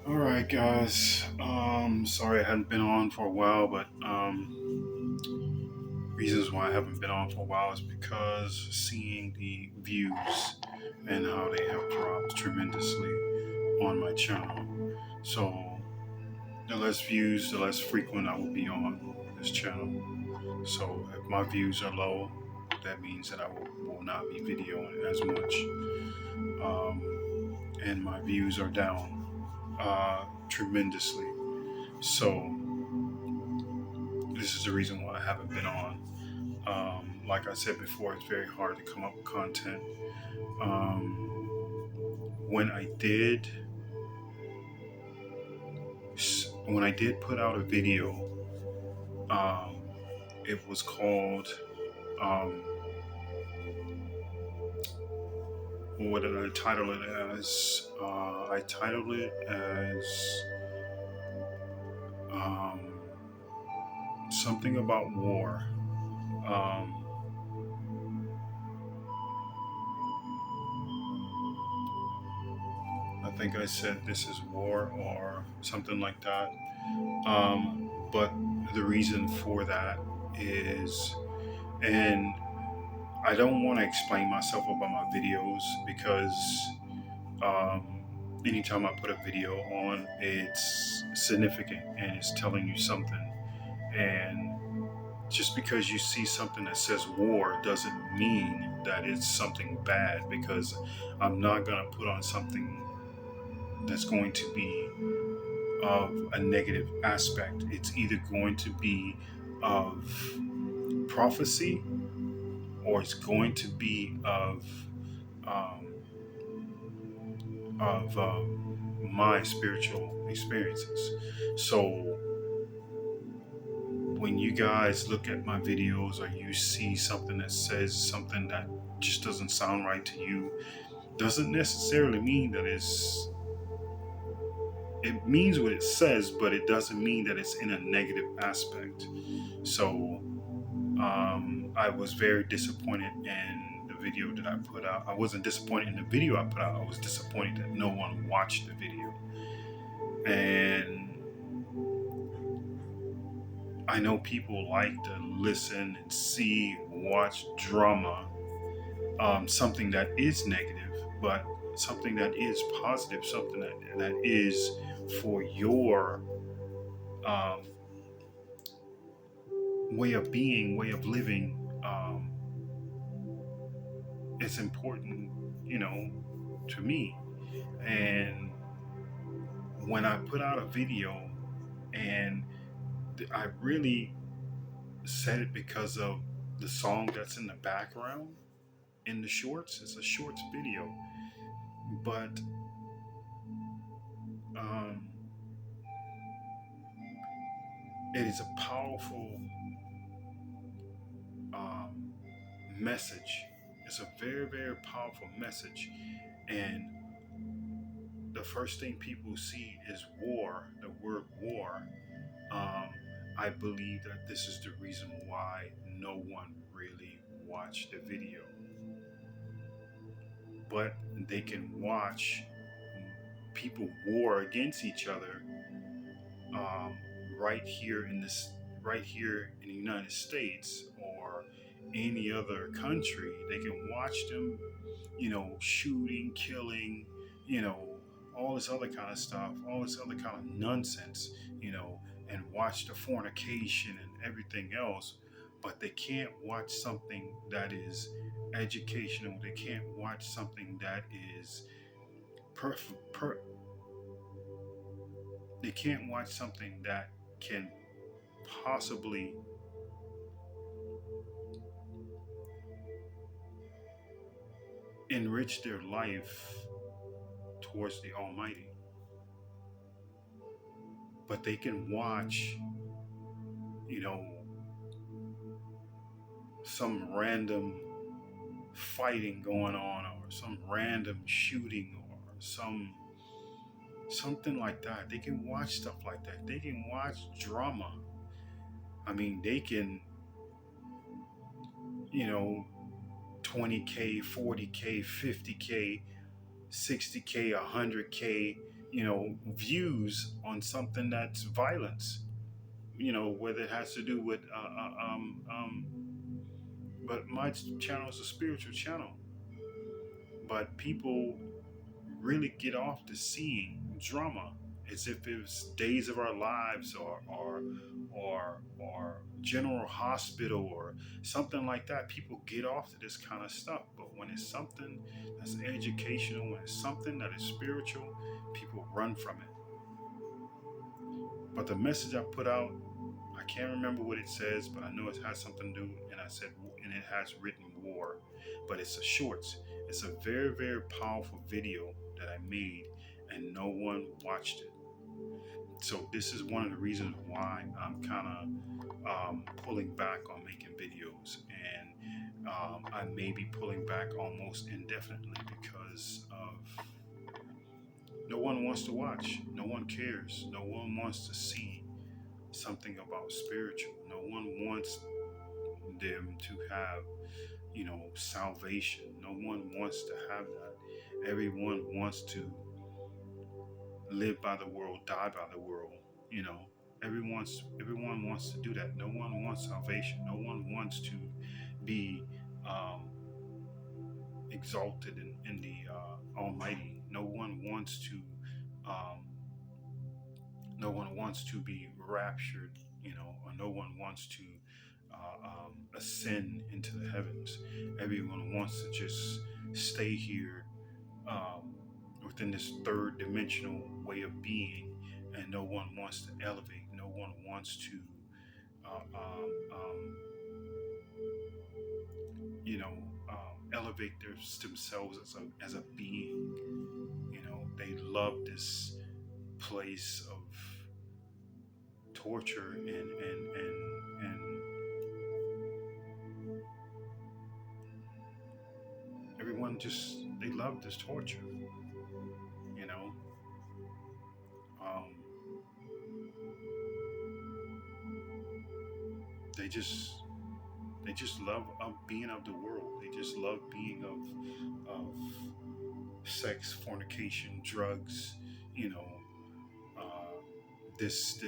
All right, guys. Sorry I hadn't been on for a while, but reasons why I haven't been on for a while is because seeing the views and how they have dropped tremendously on my channel. So the less views, the less frequent I will be on this channel. So if my views are low, that means that I will not be videoing as much. And my views are down tremendously. So this is the reason why I haven't been on. Like I said before, it's very hard to come up with content. Um, when I did, when I did put out a video, um, it was called. Um, what did I title it as? I titled it as um, something about war. Um, I think I said this is war or something like that. But the reason for that is, and I don't want to explain myself about my videos because um, anytime I put a video on, it's significant and it's telling you something. And just because you see something that says war doesn't mean that it's something bad, because I'm not going to put on something that's going to be of a negative aspect. It's either going to be of prophecy or it's going to be um, my spiritual experiences. So when you guys look at my videos or you see something that says something that just doesn't sound right to you, doesn't necessarily mean that it means what it says, but it doesn't mean that it's in a negative aspect. So I was very disappointed in the video that I put out. I wasn't disappointed in the video I put out. I was disappointed that no one watched the video. And I know people like to listen and see, watch drama, something that is negative, but something that is positive, something that is for your um, way of being, way of living. It's important, you know, to me. And when I put out a video, and I really said it because of the song that's in the background in the shorts. It's a shorts video, but um, it is a powerful um, message. It's a very, very powerful message. And the first thing people see is war, the word war. Um, I believe that this is the reason why no one really watched the video. But they can watch people war against each other um, right here in this, right here in the United States or any other country. They can watch them, shooting, killing, you know, all this other kind of stuff, all this other kind of nonsense, and watch the fornication and everything else. But they can't watch something that is educational. They can't watch something that is perfect. They can't watch something that can possibly enrich their life towards the Almighty. But they can watch, you know, some random fighting going on or some random shooting or something like that. They can watch stuff like that. They can watch drama. I mean, they can, you know, 20K, 40K, 50K, 60K, 100K. views on something that's violence, whether it has to do with but my channel is a spiritual channel. But people really get off to seeing drama as if it was Days of Our Lives, or General Hospital, or something like that. People get off to this kind of stuff. But when it's something that's educational, when it's something that is spiritual, people run from it. But the message I put out, I can't remember what it says, but I know it has something to do, and it has written war, but it's a shorts. It's a very, very powerful video that I made, and no one watched it. So this is one of the reasons why I'm kind of pulling back on making videos, and I may be pulling back almost indefinitely because of no one wants to watch, no one cares, no one wants to see something about spiritual. No one wants them to have, salvation. No one wants to have that. Everyone wants to live by the world, die by the world. You know, everyone wants to do that. No one wants salvation. No one wants to be um, exalted in the Almighty. Um, no one wants to be raptured, or no one wants to ascend into the heavens. Everyone wants to just stay here um, within this third dimensional way of being, and no one wants to elevate. No one wants to, uh, um, um, you know, elevate themselves as a being. They love this place of torture and everyone just they love this torture. You know, um, they just they just love being of the world. They just love being of sex, fornication, drugs. You know, uh, this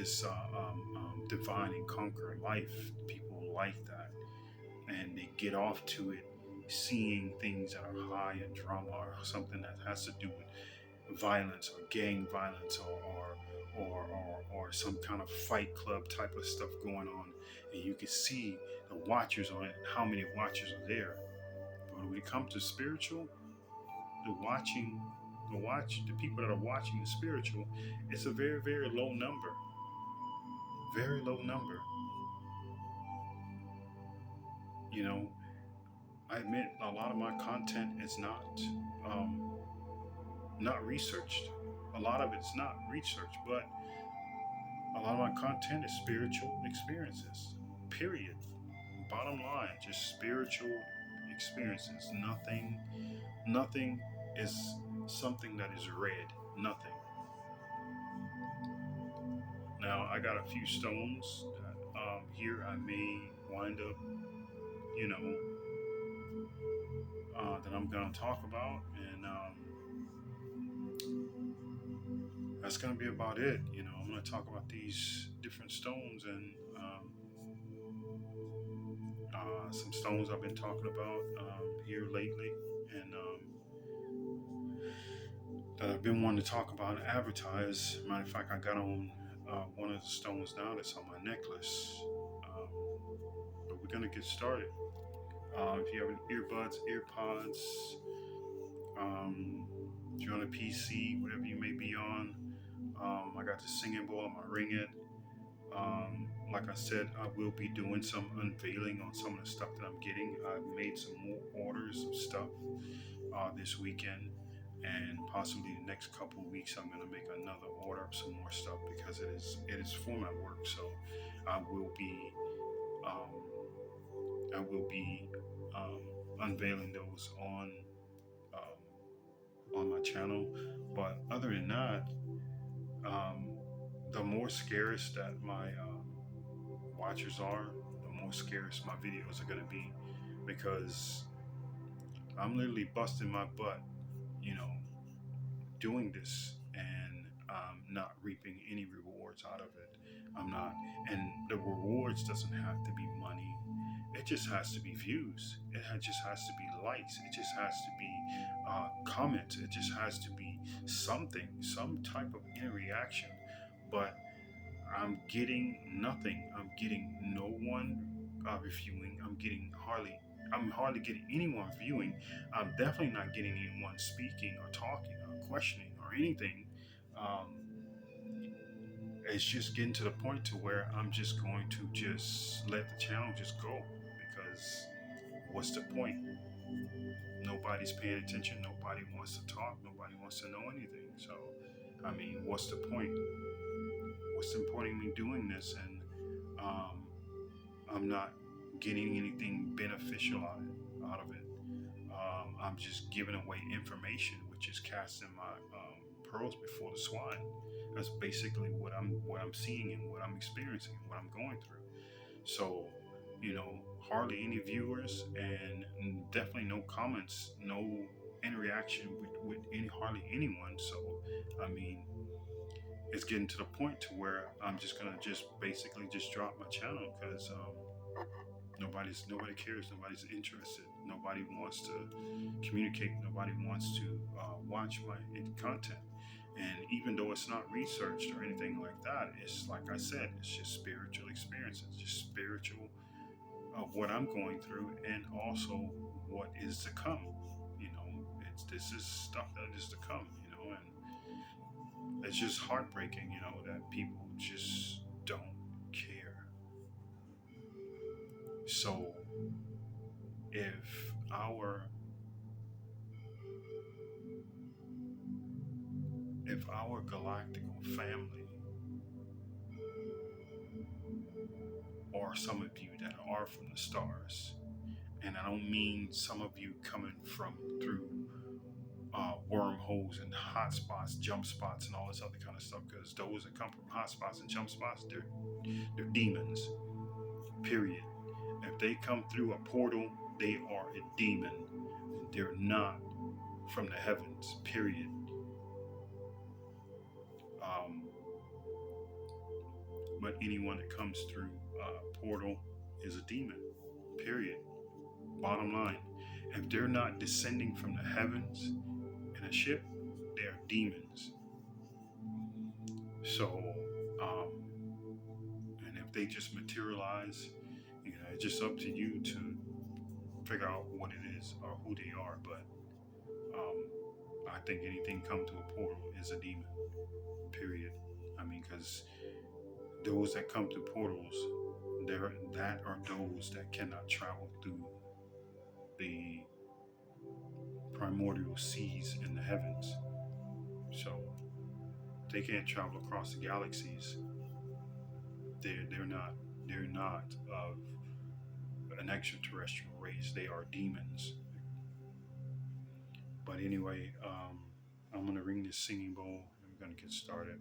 divine and conquer life. People like that, and they get off to it, seeing things that are high in drama or something that has to do with violence or gang violence, or some kind of fight club type of stuff going on, and you can see the watchers on it, how many watchers are there. But when it comes to spiritual, the watching, the people that are watching the spiritual, it's a very, very low number, very low number. You know, I admit a lot of my content is um, not researched. A lot of it's not researched, but a lot of my content is spiritual experiences. Period. Bottom line, just spiritual experiences. Nothing is something that is read. Nothing. Now I got a few stones that here I may wind up, you know, that I'm gonna talk about, and that's gonna be about it. I'm gonna talk about these different stones, and some stones I've been talking about here lately, and that I've been wanting to talk about and advertise. Matter of fact, I got on one of the stones now that's on my necklace. Um, but we're gonna get started. If you have earbuds, earpods, um, if you're on a PC, whatever you may be on, I got the singing bowl. I'm gonna ring it. Like I said, I will be doing some unveiling on some of the stuff that I'm getting. I've made some more orders of stuff this weekend, and possibly the next couple of weeks I'm going to make another order of some more stuff, because it is for my work. So I will be I will be unveiling those on my channel. But other than that, the more scarce that my watchers are, the more scarce my videos are going to be, because I'm literally busting my butt, you know, doing this, and I'm not reaping any rewards out of it. I'm not, and the rewards doesn't have to be money. It just has to be views. Just has to be likes. It just has to be comments. It just has to be something, some type of interaction. But I'm getting nothing. I'm getting no one reviewing. I'm hardly getting anyone viewing. I'm definitely not getting anyone speaking or talking or questioning or anything. Um, it's just getting to the point to where I'm just going to just let the channel just go because what's the point? Nobody's paying attention. Nobody wants to talk. Nobody wants to know anything. So, I mean, what's the point? What's the point of me doing this? And um, I'm not getting anything beneficial out of it. I'm just giving away information, which is casting my pearls before the swine. That's basically what I'm seeing and what I'm experiencing, what I'm going through. So, hardly any viewers and definitely no comments, no interaction with any hardly anyone. So, I mean, it's getting to the point to where I'm just gonna just basically just drop my channel because nobody cares, nobody's interested, nobody wants to communicate, nobody wants to watch my content. And even though it's not researched or anything like that, it's like I said, it's just spiritual experiences, just spiritual of what I'm going through and also what is to come. This is stuff that is to come, and it's just heartbreaking, that people just don't care. So if our galactical family, or some of you that are from the stars, and I don't mean some of you coming from through wormholes and hot spots, jump spots, and all this other kind of stuff, because those that come from hot spots and jump spots, they're demons. Period. If they come through a portal, they are a demon. They're not from the heavens. Period. Um, but anyone that comes through a portal is a demon. Period. Bottom line. If they're not descending from the heavens in a ship, they are demons. So, and if they just materialize, it's just up to you to figure out what it is or who they are. But um, I think anything come to a portal is a demon. Period. I mean, because those that come through portals, that are those that cannot travel through the primordial seas in the heavens. So they can't travel across the galaxies. They're not of an extraterrestrial race. They are demons. But anyway, I'm gonna ring this singing bowl and we're gonna get started.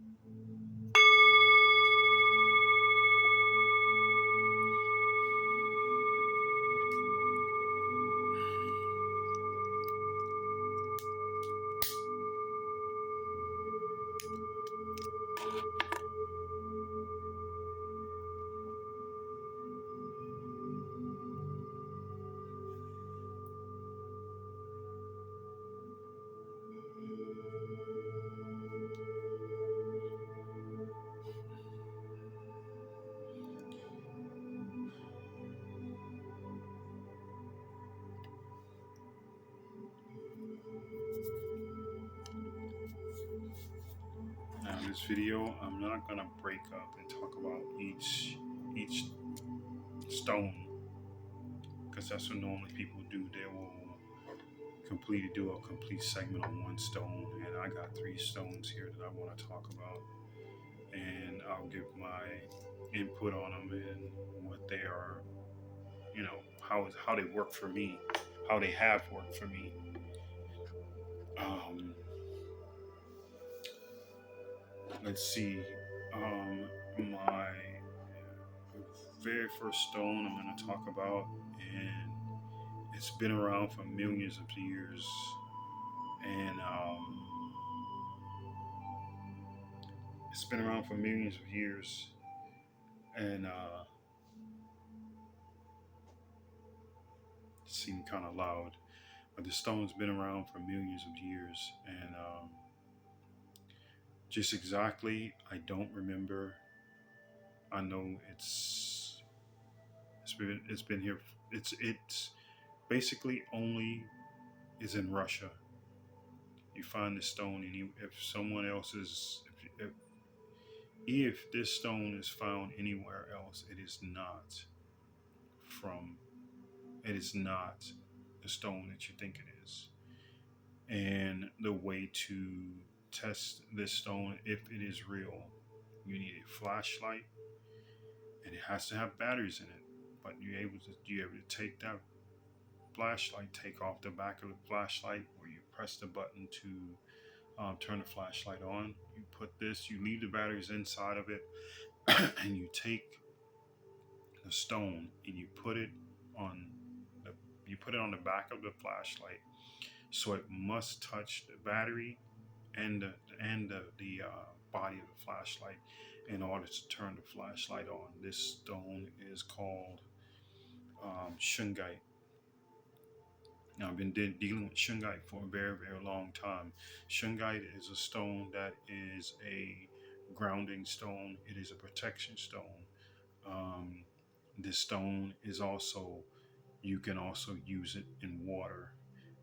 Now, in this video, I'm not gonna break up and talk about each stone because that's what normally people do. They will completely do a complete segment on one stone, and I got three stones here that I want to talk about, and I'll give my input on them and what they are, how they work for me, how they have worked for me. Um, let's see. My very first stone I'm going to talk about, and it's been around for millions of years, and It's been around for millions of years, and it seemed kind of loud. But the stone's been around for millions of years, and just exactly, I don't remember. I know it's been here. It's basically only is in Russia. You find the stone, and if someone else is if this stone is found anywhere else, from it is not the stone that you think it is. And the way to test this stone, if it is real, you need a flashlight, and it has to have batteries in it. But you able to take that flashlight, take off the back of the flashlight, where you press the button to turn the flashlight on. You put this, you leave the batteries inside of it, and you take the stone and on the you put it on the back of the flashlight, so it must touch the battery and the body of the flashlight in order to turn the flashlight on. This stone is called shungite. Now, I've been dealing with shungite for a very, very long time. Shungite is a stone that is a grounding stone. It is a protection stone. Um, this stone is also, you can also use it in water.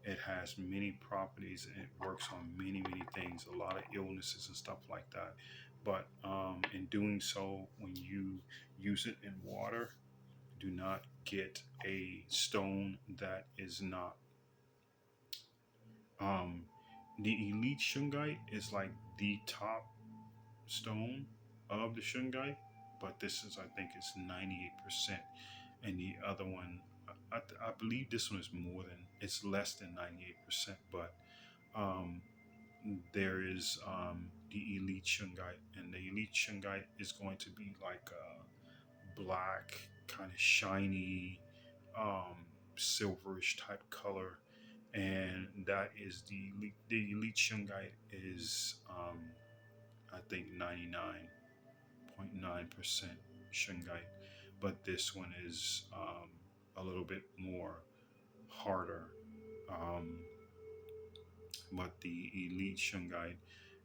It has many properties and it works on many, many things, a lot of illnesses and stuff like that. But in doing so, when you use it in water, do not get a stone that is not. Um, the elite shungite is like the top stone of the shungite, but this is, I think, it's 98%, and the other one, I believe this one is more than, it's less than 98%, but um, there is the elite shungite, and the elite shungite is going to be like a black, kind of shiny, silverish type color, and that is the elite. The elite shungite is, I think, 99.9% shungite, but this one is a little bit more harder. Um, but the elite shungite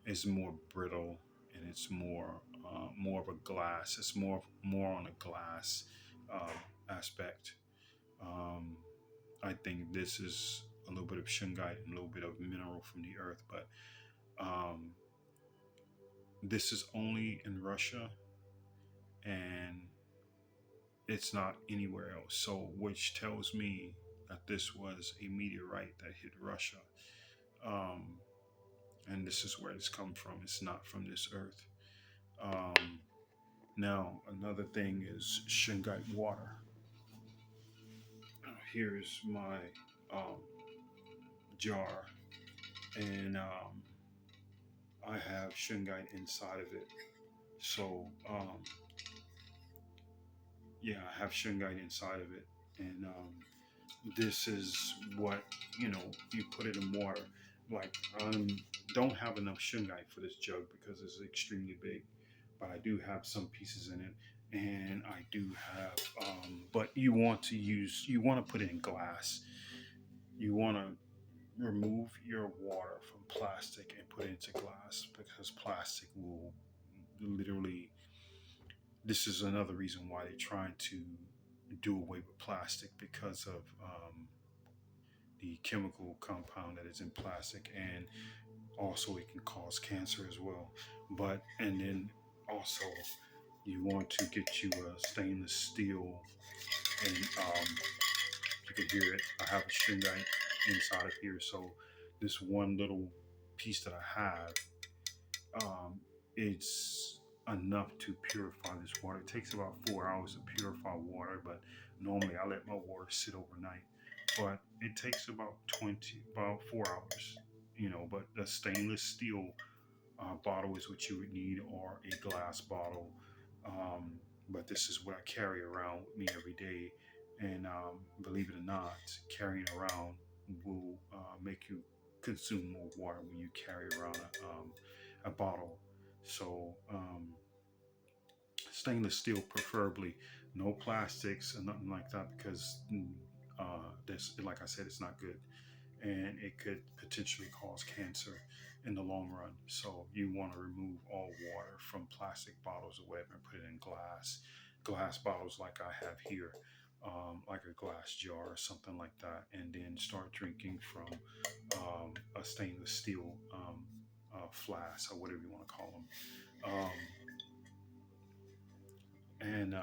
is more brittle, and it's more of a glass. It's more on a glass aspect. Um, I think this is a little bit of shungite and a little bit of mineral from the earth, but um, this is only in Russia, and it's not anywhere else. So, which tells me that this was a meteorite that hit Russia. Um, and this is where it's come from. It's not from this earth. Um, Now, another thing is shungite water. Here's my um, jar, and I have shungite inside of it. So, yeah, I have shungite inside of it, and this is what, you put it in water. Like, don't have enough shungite for this jug because it's extremely big, but I do have some pieces in it, and I do have. But you want to put it in glass. You want to remove your water from plastic and put it into glass, because plastic will literally. This is another reason why they're trying to do away with plastic, because of the chemical compound that is in plastic, and also it can cause cancer as well. But and then also, you want to get you a stainless steel, and you can hear it. I have a stringite inside of here, so this one little piece that I have, it's enough to purify this water. It takes about 4 hours to purify water, but normally I let my water sit overnight. But it takes about 4 hours, But the stainless steel bottle is what you would need, or a glass bottle. Um, but this is what I carry around with me every day. And believe it or not, carrying around will make you consume more water when you carry around a bottle. So stainless steel, preferably, no plastics and nothing like that, because this, like I said, it's not good, and it could potentially cause cancer in the long run. So you want to remove all water from plastic bottles or whatever and put it in glass bottles like I have here, like a glass jar or something like that, and then start drinking from a stainless steel flask or whatever you want to call them. And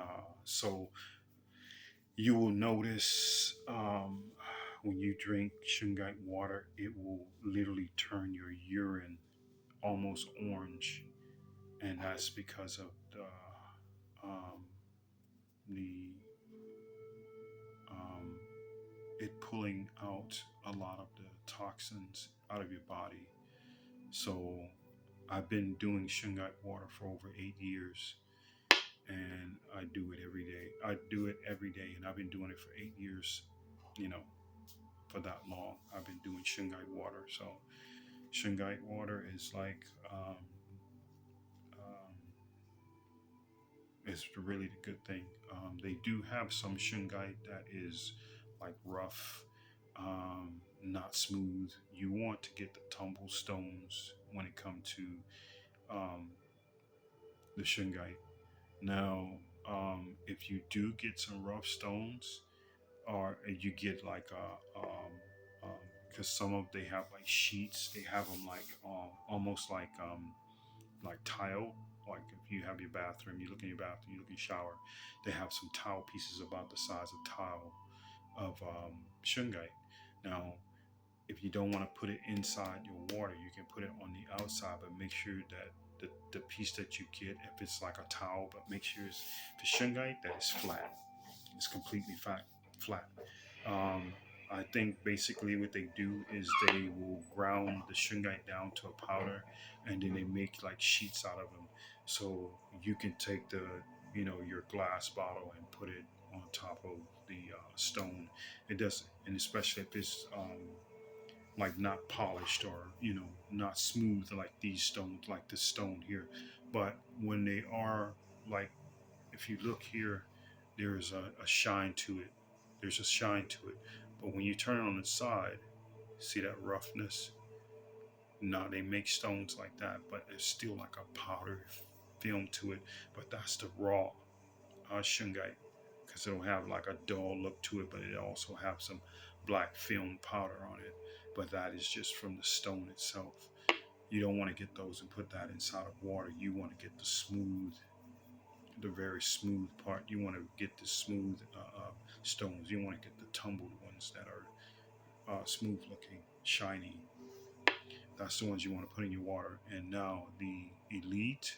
so you will notice when you drink shungite water, it will literally turn your urine almost orange, and that's because of um, the um, it pulling out a lot of the toxins out of your body. So I've been doing shungite water for over 8 years, and I do it every day. I do it every day, and I've been doing it for 8 years. You know, for that long, I've been doing shungite water. So shungite water is like um, it's really the good thing. They do have some shungite that is like rough, not smooth. You want to get the tumble stones when it comes to um, the shungite. Now, if you do get some rough stones, or you get like because some of they have like sheets, they have them like almost like tile. Like if you have your bathroom, you look in your bathroom, you look in your shower, they have some tile pieces about the size of tile of shungite. Now, if you don't want to put it inside your water, you can put it on the outside, but make sure that the piece that you get, if it's like a towel, but make sure it's, if it's shungite, that it's flat. It's completely flat. Um, I think basically what they do is they will ground the shungite down to a powder, and then they make like sheets out of them. So you can take the, your glass bottle and put it on top of the stone. It does, and especially if it's like not polished, or not smooth like these stones, like this stone here. But when they are, like, if you look here, there's a shine to it. There's a shine to it. But when you turn it on its side, see that roughness? Now they make stones like that, but there's still like a powder film to it. But that's the raw shungite, because it'll have like a dull look to it, but it also have some black film powder on it. But that is just from the stone itself. You don't want to get those and put that inside of water. You want to get the very smooth part. You want to get the smooth stones. You want to get the tumbled ones that are smooth looking, shiny. That's the ones you want to put in your water. And now the elite,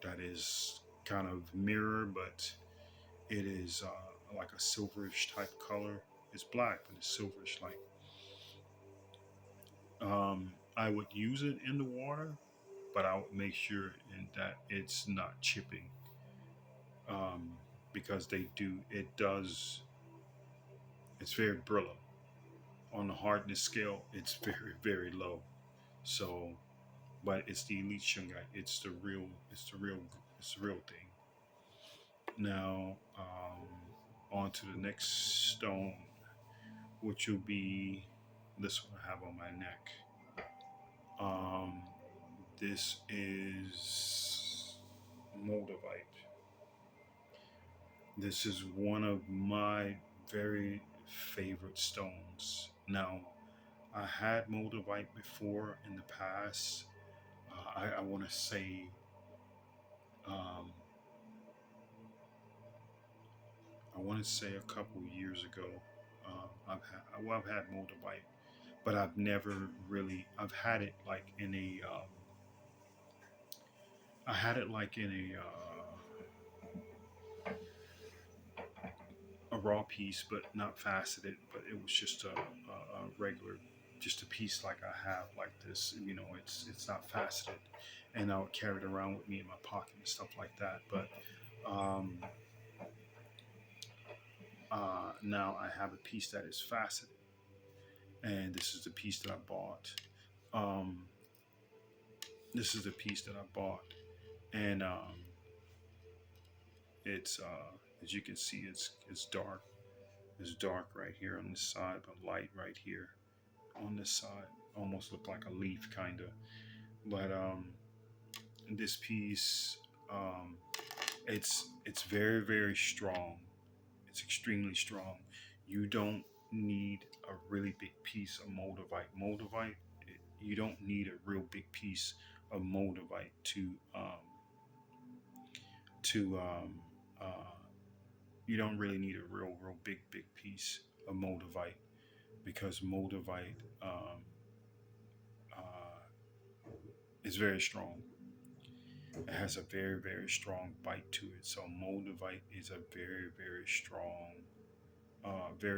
that is kind of mirror, but it is like a silverish type color. It's black, but it's silverish like. I would use it in the water, but I would make sure that it's not chipping, um, because they do. It does. It's very brittle. On the hardness scale, it's very very low. So, but it's the elite shungite. It's the real. It's the real. It's the real thing. Now, on to the next stone, which will be this one I have on my neck. Um, this is moldavite. This is one of my very favorite stones. Now, I had moldavite before in the past. I want to say um, a couple years ago. I've had moldavite, but I've never really. I've had it like in a. I had it like in a raw piece, but not faceted. But it was just a regular, just a piece like I have like this. It's not faceted, and I would carry it around with me in my pocket and stuff like that. But um, now I have a piece that is faceted, and this is the piece that I bought. Um, this is the piece that I bought. and it's as you can see, it's dark. It's dark right here on this side, but light right here on this side. Almost look like a leaf, kind of. But this piece, um, it's very very strong. It's extremely strong. You don't need a really big piece of moldavite. Moldavite, you don't need a real big piece of moldavite to uh, you don't really need a real big piece of moldavite because moldavite uh, is very strong. It has a very strong bite to it. So moldavite is a very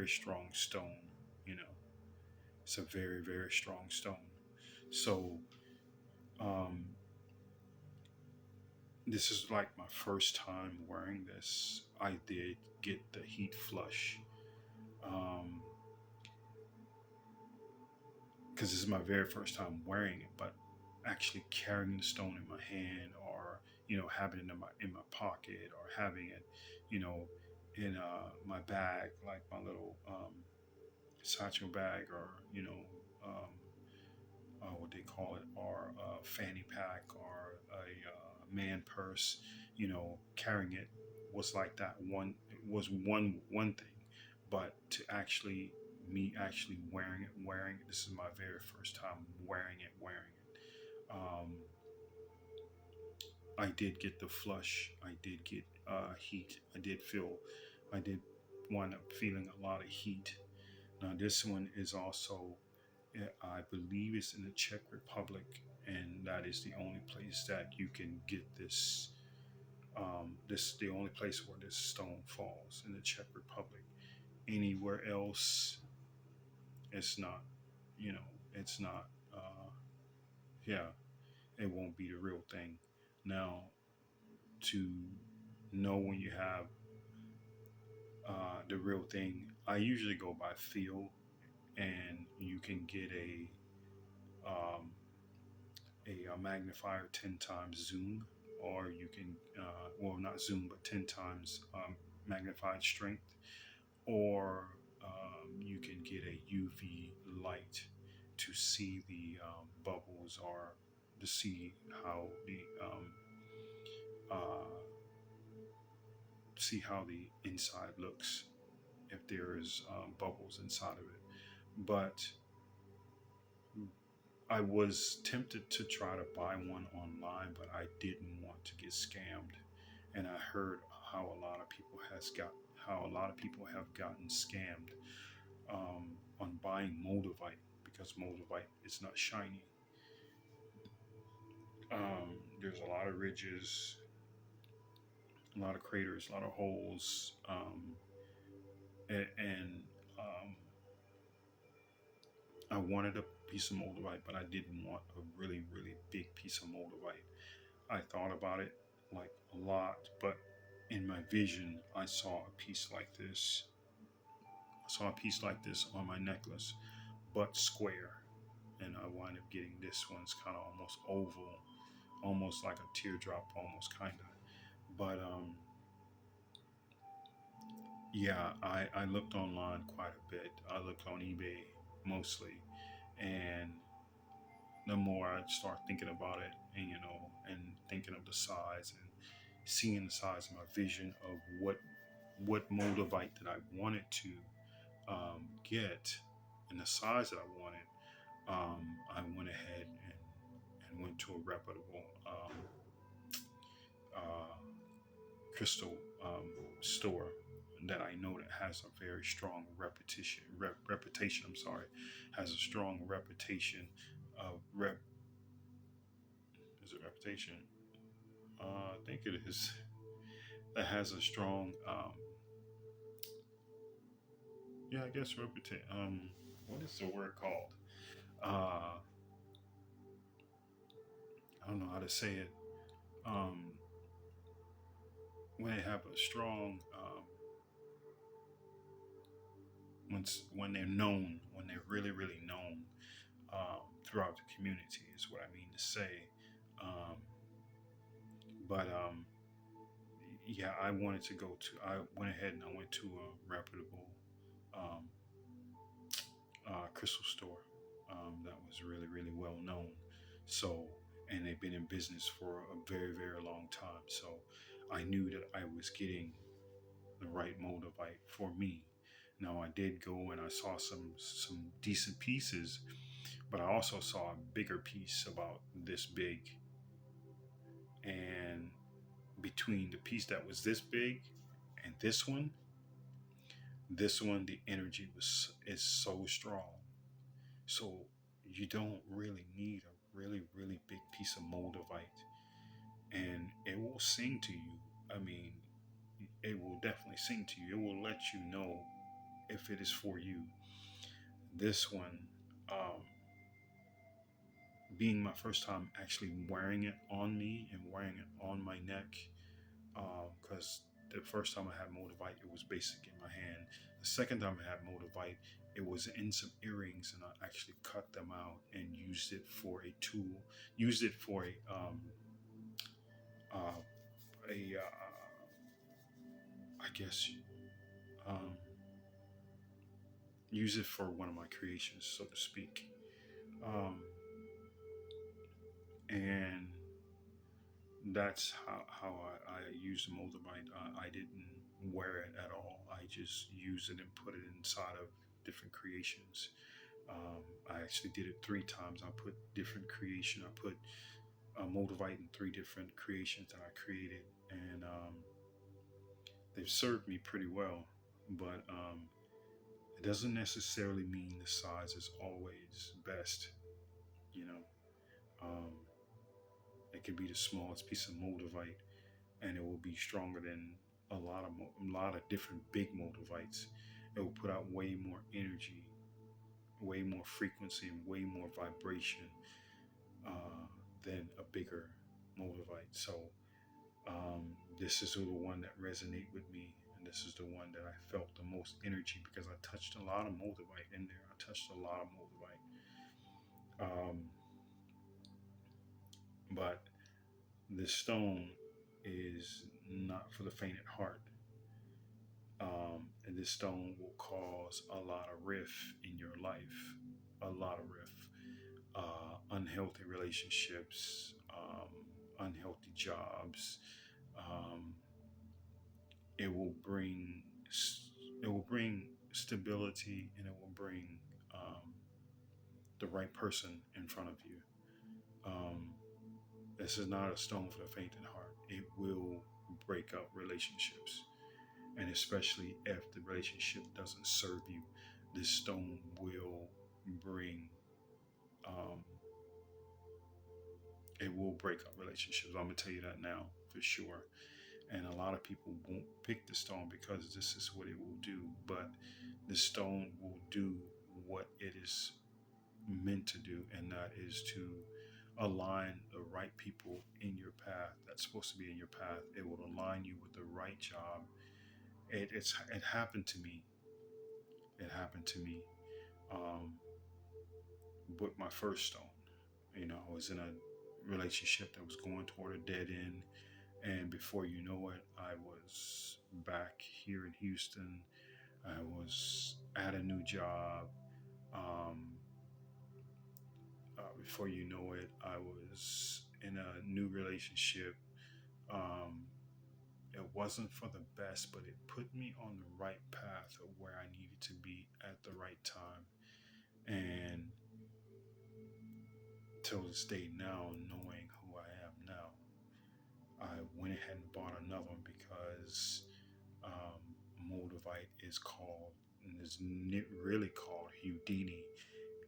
strong stone. You know, it's a very strong stone. So um, this is like my first time wearing this. I did get the heat flush. Um, because this is my very first time wearing it, but actually carrying the stone in my hand, or having it in my pocket, or having it, you know, in my bag, like my little satchel bag, or um, what they call it, or a fanny pack, or a man purse. Carrying it was like that. Was one thing, but to actually me actually wearing it. This is my very first time wearing it. I did get the flush. I did get heat. I did wind up feeling a lot of heat. Now this one is also, I believe it's in the Czech Republic, and that is the only place that you can get this. This the only place where this stone falls, in the Czech Republic. Anywhere else, it's not. You know, it's not. Yeah, it won't be the real thing. Now, to know when you have the real thing, I usually go by feel, and you can get um, a magnifier 10 times zoom, or you can, well, not zoom, but 10 times magnified strength, or you can get a UV light to see the bubbles, or to see how uh, the inside looks, if there is bubbles inside of it. But I was tempted to try to buy one online, but I didn't want to get scammed. And I heard how a lot of people have gotten scammed on buying moldavite, because moldavite is not shiny. There's a lot of ridges, a lot of craters, a lot of holes, and I wanted a piece of moldavite, but I didn't want a really big piece of moldavite. I thought about it like a lot, but in my vision, I saw a piece like this. I saw a piece like this on my necklace, but square. And I wind up getting this one's kind of almost oval, almost like a teardrop, almost kind of. But yeah, I looked online quite a bit. I looked on eBay mostly, and the more I start thinking about it, and and thinking of the size, and seeing the size of my vision of what moldavite that I wanted to get, and the size that I wanted, I went ahead and went to a reputable uh, crystal store that I know that has a very strong reputation. I'm sorry, has a strong reputation of is it reputation? I think it is. That has a strong, yeah, I guess reputation. What is the word called? Uh, I don't know how to say it. Um, when they have a strong, when they're known, when they're really known throughout the community, is what I mean to say. Um, But yeah, I wanted to go to. I went ahead and I went to a reputable um, crystal store that was really really well known. So, and they've been in business for a very very long time. So, I knew that I was getting the right moldavite for me. Now I did go and I saw some decent pieces, but I also saw a bigger piece about this big, and between the piece that was this big and this one the energy was is so strong. So you don't really need a really really big piece of moldavite, and it will sing to you. I mean, it will definitely sing to you. It will let you know if it is for you. This one, um, being my first time actually wearing it on me and wearing it on my neck, because the first time I had moldavite, it was basic in my hand. The second time I had moldavite, it was in some earrings, and I actually cut them out and used it for a tool. Used it for uh, a I guess, um, use it for one of my creations, so to speak. Um, and that's how I use the moldavite. I didn't wear it at all. I just use it and put it inside of different creations. I actually did it 3 times. I put different creation. I put moldavite in 3 different creations that I created, and they've served me pretty well. But it doesn't necessarily mean the size is always best. You know, um, it could be the smallest piece of moldavite, and it will be stronger than a lot of different big motivites. It will put out way more energy, way more frequency, and way more vibration uh, than a bigger motivite. So this is the one that resonate with me, and this is the one that I felt the most energy because I touched a lot of moldavite in there. I touched a lot of moldavite, but this stone is not for the faint at heart. And this stone will cause a lot of rift in your life, a lot of rift, unhealthy relationships, unhealthy jobs. Um, it will bring it will bring stability, and it will bring um, the right person in front of you. Um, this is not a stone for the faint at heart. It will break up relationships, and especially if the relationship doesn't serve you, this stone will bring um, it will break up relationships. I'm gonna tell you that now for sure. And a lot of people won't pick the stone because this is what it will do, but the stone will do what it is meant to do, and that is to align the right people in your path that's supposed to be in your path. It will align you with the right job. It happened to me. It happened to me um, with my first stone. You know, I was in a relationship that was going toward a dead end, and before you know it, I was back here in Houston. I was at a new job. Um, Before you know it, I was in a new relationship. Um, it wasn't for the best, but it put me on the right path of where I needed to be at the right time. And till this day now, knowing who I am now, I went ahead and bought another one because Moldavite is called, and is really called Houdini.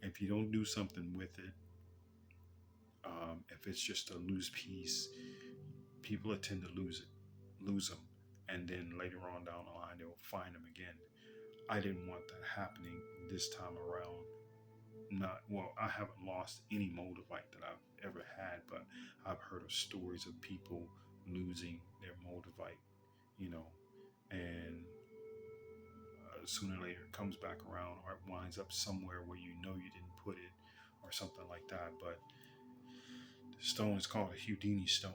If you don't do something with it, if it's just a loose piece, people tend to lose them, and then later on down the line, they will find them again. I didn't want that happening this time around. Not well, I haven't lost any moldavite that I've ever had, but I've heard of stories of people losing their moldavite, you know, and sooner or later it comes back around, or it winds up somewhere where you know you didn't put it or something like that. But the stone is called a Houdini stone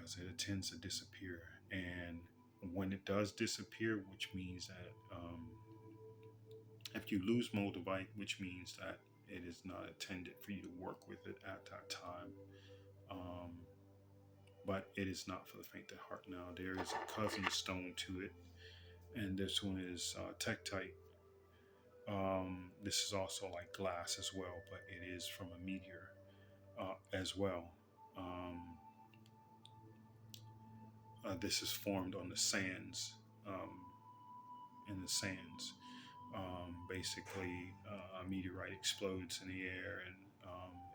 because it tends to disappear. And when it does disappear, which means that if you lose moldavite, which means that it is not intended for you to work with it at that time. Um, but it is not for the faint of heart. Now there is a cousin stone to it, and this one is tektite. This is also like glass as well, but it is from a meteor as well. Um, this is formed on the sands, um, in the sands. Basically, a meteorite explodes in the air, and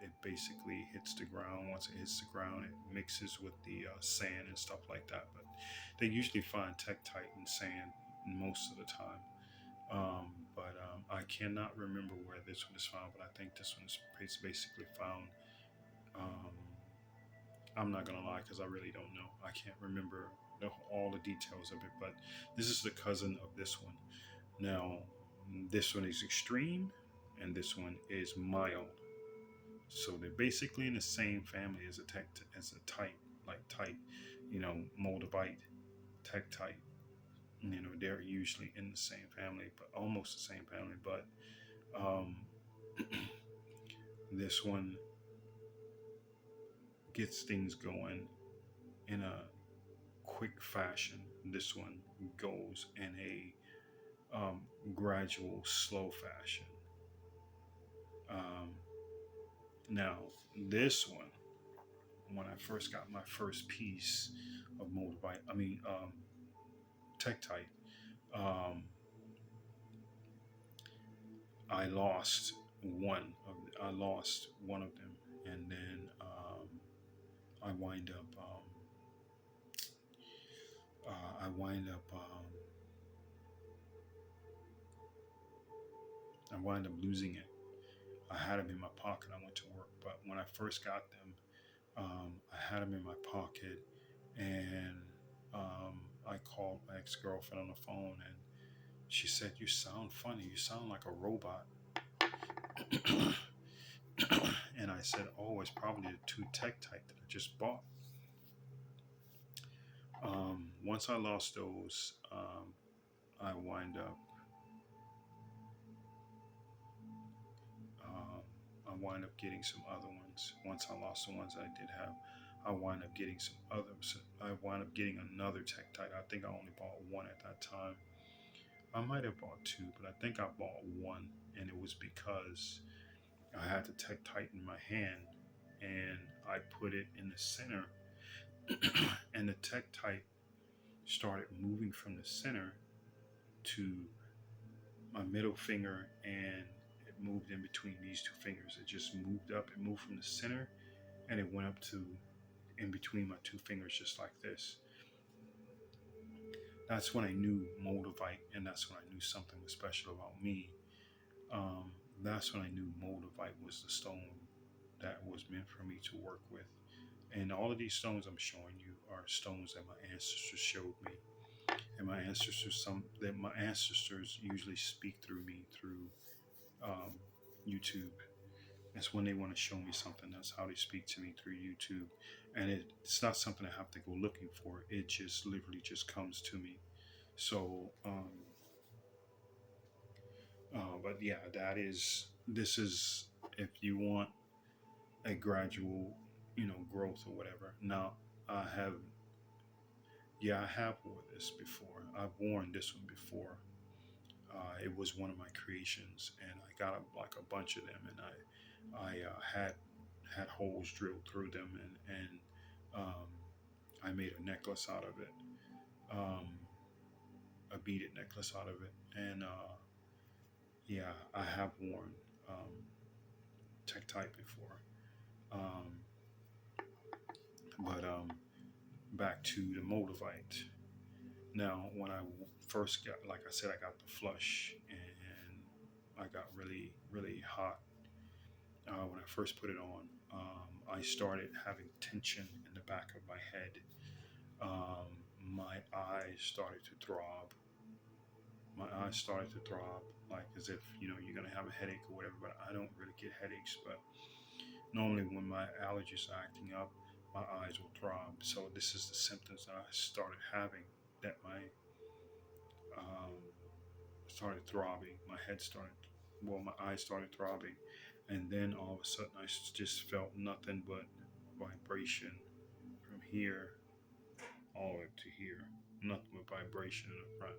it basically hits the ground. Once it hits the ground, it mixes with the sand and stuff like that. But they usually find tektite in sand most of the time. But I cannot remember where this one is found, but I think this one is basically found. Um, I'm not gonna lie because I really don't know. I can't remember all the details of it, but this is the cousin of this one. Now, this one is extreme, and this one is mild. So they're basically in the same family as a type, like type, moldavite, tektite. They're usually in the same family, but almost the same family. But um, this one gets things going in a quick fashion. This one goes in a gradual, slow fashion. Um, Now, this one, when I first got my first piece of moldavite, tektite, um, I lost one of them, and then I wind up, I wind up, I wind up losing it. I had them in my pocket. I went to work, but when I first got them, I had them in my pocket, and I called my ex girlfriend on the phone, and she said, "You sound funny. You sound like a robot." And I said, "Oh, it's probably the two tektite that I just bought." Once I lost those, I wind up um, I wind up getting some other ones. Once I lost the ones I did have, I wind up getting some others. I wind up getting another tektite. I think I only bought one at that time. I might have bought two, but I think I bought one, and it was because I had the tektite in my hand, and I put it in the center, and the tektite started moving from the center to my middle finger, and it moved in between these two fingers. It just moved up. It moved from the center, and it went up to in between my two fingers, just like this. That's when I knew moldavite, and that's when I knew something was special about me. Um, that's when I knew moldavite was the stone that was meant for me to work with. And all of these stones I'm showing you are stones that my ancestors showed me. And my ancestors usually speak through me through um, YouTube. That's when they want to show me something. That's how they speak to me through YouTube. And it's not something I have to go looking for. It just literally just comes to me. So, but yeah, this is, if you want a gradual, growth or whatever. Now, I have, yeah, I have worn this before. I've worn this one before. It was one of my creations, and I got like a bunch of them, and I had holes drilled through them, and um, I made a necklace out of it, um, a beaded necklace out of it, and yeah, I have worn um, tektite before, um, but back to the moldavite. Now, when I first got, like I said, I got the flush, and I got really, really hot when I first put it on. I started having tension in the back of my head. My eyes started to throb. My eyes started to throb, like as if you're gonna have a headache or whatever. But I don't really get headaches. But normally, when my allergies are acting up, my eyes will throb. So this is the symptoms that I started having. That my um, started throbbing. My head started, well, my eyes started throbbing, and then all of a sudden I just felt nothing but vibration from here all the way up to here. Nothing but vibration in the front.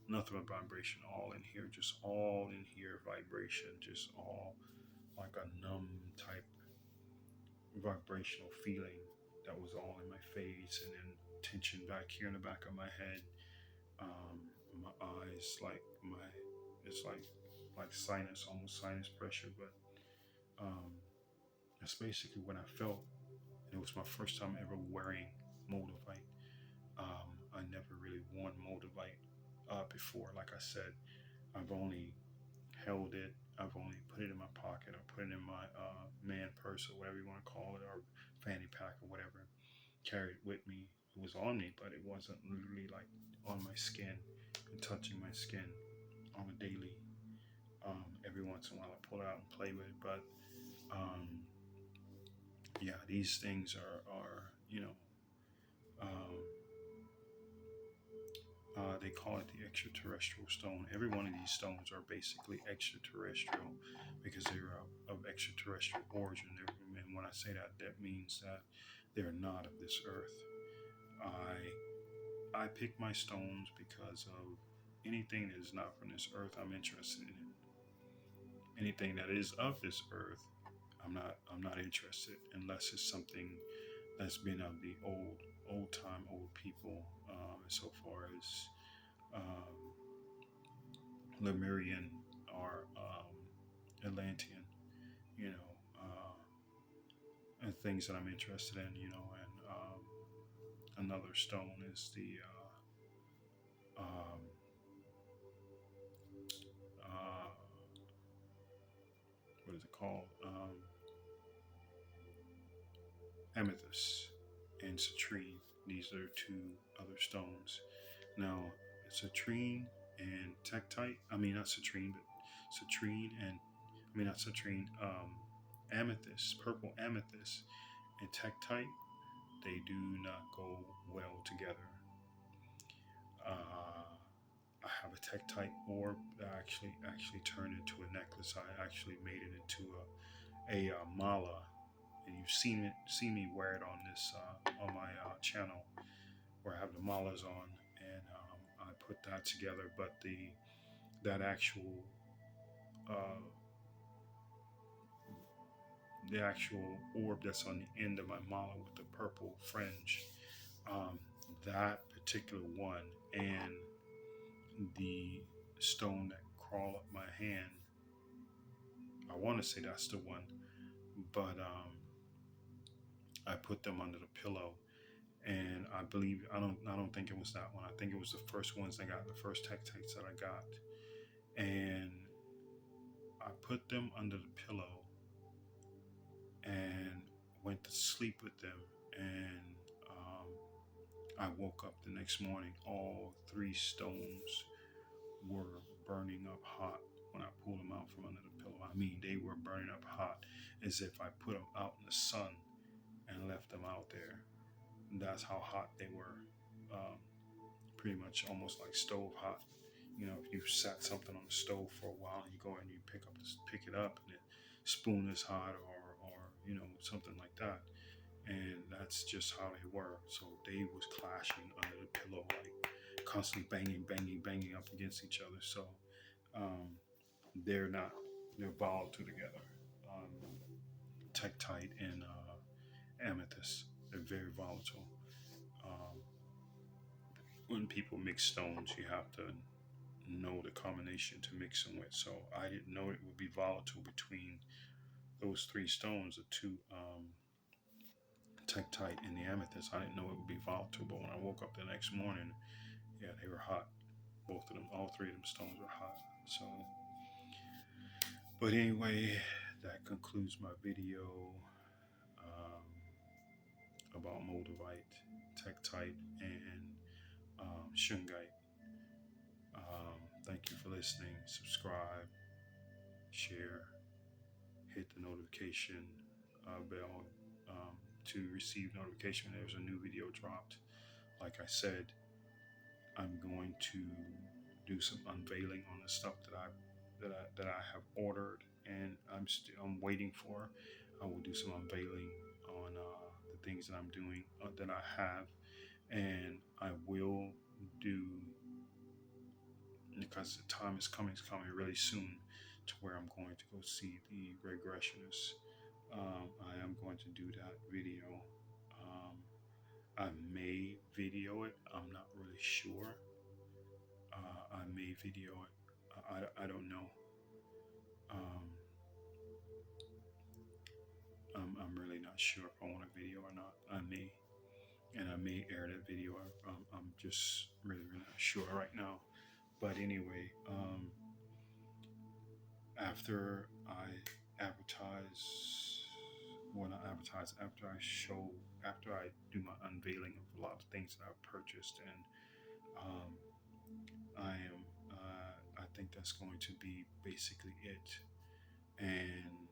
Nothing but vibration all in here. Just all in here vibration. Just all like a numb type vibrational feeling that was all in my face, and then tension back here in the back of my head. My eyes, like my, it's like sinus, almost sinus pressure, but um, that's basically what I felt. And it was my first time ever wearing moldavite. I never really worn moldavite before. Like I said, I've only held it. I've only put it in my pocket, or put it in my man purse, or whatever you want to call it, or fanny pack, or whatever. Carried it with me. It was on me, but it wasn't literally like on my skin and touching my skin on a daily. Every once in a while, I pull it out and play with it. But um, yeah, these things are um, they call it the extraterrestrial stone. Every one of these stones are basically extraterrestrial because they're of extraterrestrial origin. And when I say that, that means that they're not of this earth. I pick my stones because of anything that is not from this earth. I'm interested in it. Anything that is of this earth, I'm not interested unless it's something that's been of the old time, old people, so far as um, Lemurian or Atlantean, you know, and things that I'm interested in, and another stone is the um, uh, what is it called? Amethyst and citrine. These are two other stones. Now, citrine and tektite. I mean, not citrine, but citrine and I mean not citrine. Amethyst, purple amethyst, and tektite. They do not go well together. I have a tektite orb that actually turned into a necklace. I actually made it into a mala, and you've seen me wear it on this on my channel where I have the malas on, and I put that together. But that actual uh, the actual orb that's on the end of my mala with the purple fringe, um, that particular one, and the stone that crawl up my hand. I want to say that's the one, but I put them under the pillow, and I don't think it was that one. I think it was the first ones I got, the first tektites that I got, and I put them under the pillow and went to sleep with them, and I woke up the next morning. All three stones were burning up hot when I pulled them out from under the pillow. I mean, they were burning up hot as if I put them out in the sun and left them out there. That's how hot they were. Um, Pretty much almost like stove hot. If you sat something on the stove for a while and you go and you pick it up, and the spoon is hot, or something like that. And that's just how they were. So they was clashing under the pillow, like constantly banging, banging, banging up against each other. So um, they're not, they're volatile together. Um, Tektite and amethyst, they're very volatile. Um, when people mix stones, you have to know the combination to mix them with. So I didn't know it would be volatile between those three stones, the two tektite and the amethyst. I didn't know it would be volatile, but when I woke up the next morning, yeah, they were hot. Both of them, all three of them stones were hot. So, but anyway, that concludes my video um, about moldavite, tektite, and shungite. Thank you for listening. Subscribe, share, hit the notification bell to receive notification when there's a new video dropped. Like I said, I'm going to do some unveiling on the stuff that I have ordered, and I'm waiting for. I will do some unveiling on the things that I'm doing that I have, and I will do, because the time is coming. It's coming really soon, to where I'm going to go see the regressionist. I am going to do that video. Um, I may video it. I'm not really sure. I may video it. I don't know. Um, I'm really not sure if I want a video or not. I may, and I may air that video. I'm just really not sure right now. But anyway, after I advertise, when I advertise, after I do my unveiling of a lot of things that I've purchased, and um, I think that's going to be basically it. And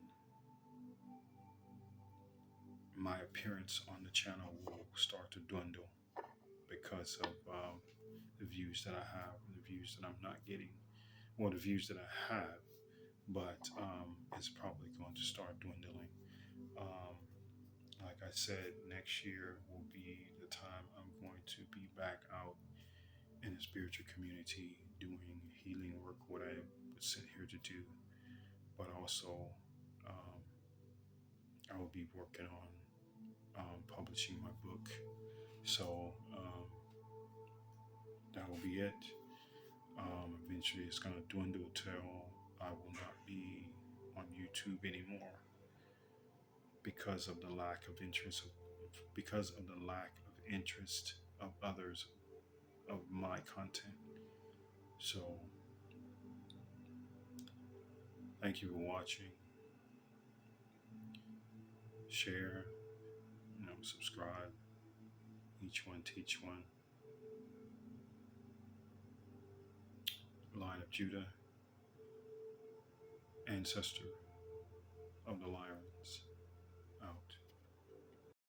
my appearance on the channel will start to dwindle because of the views that I have and the views that I'm not getting. Well, the views that I have, but it's probably going to start dwindling. Um, like I said, next year will be the time I'm going to be back out in the spiritual community doing healing work, what I was sent here to do, but also um, I will be working on publishing my book. So that will be it. Eventually, it's going to dwindle till I will not be on YouTube anymore because of the lack of interest of others of my content. So, thank you for watching. Share, subscribe. Each one teach one. Line of Judah, ancestor of the Lion.